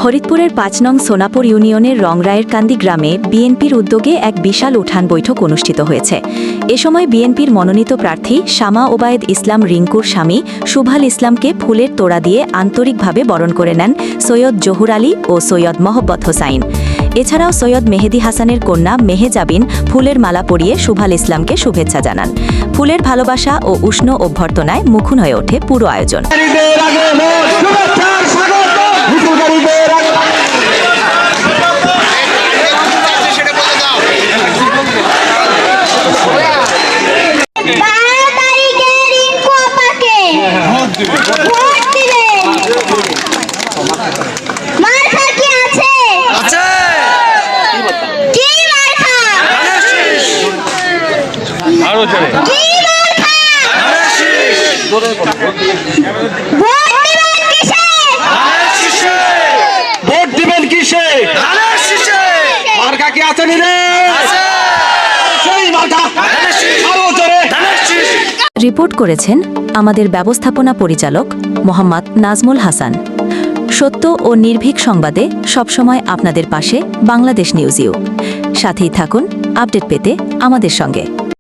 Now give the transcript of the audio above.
ফরিদপুরের ৫ নং সোনাপুর ইউনিয়নের রংরায়েরকান্দি গ্রামে বিএনপির উদ্যোগে এক বিশাল উঠান বৈঠক অনুষ্ঠিত হয়েছে। এ সময় বিএনপির মনোনীত প্রার্থী শামা ওবায়েদ ইসলাম রিঙ্কুর স্বামী সুভাল ইসলামকে ফুলের তোড়া দিয়ে আন্তরিকভাবে বরণ করে নেন সৈয়দ জহুর আলী ও সৈয়দ মোহাব্বত হোসাইন। এছাড়াও সৈয়দ মেহেদি হাসানের কন্যা মেহেজাবিন ফুলের মালা পরিয়ে সুভাল ইসলামকে শুভেচ্ছা জানান। ফুলের ভালোবাসা ও উষ্ণ অভ্যর্থনায় মুখর হয়ে ওঠে পুরো আয়োজন। রিপোর্ট করেছেন আমাদের ব্যবস্থাপনা পরিচালক মোহাম্মদ নাজমুল হাসান। সত্য ও নির্ভীক সংবাদে সবসময় আপনাদের পাশে বাংলাদেশ নিউজ ইউ। সাথেই থাকুন আপডেট পেতে আমাদের সঙ্গে।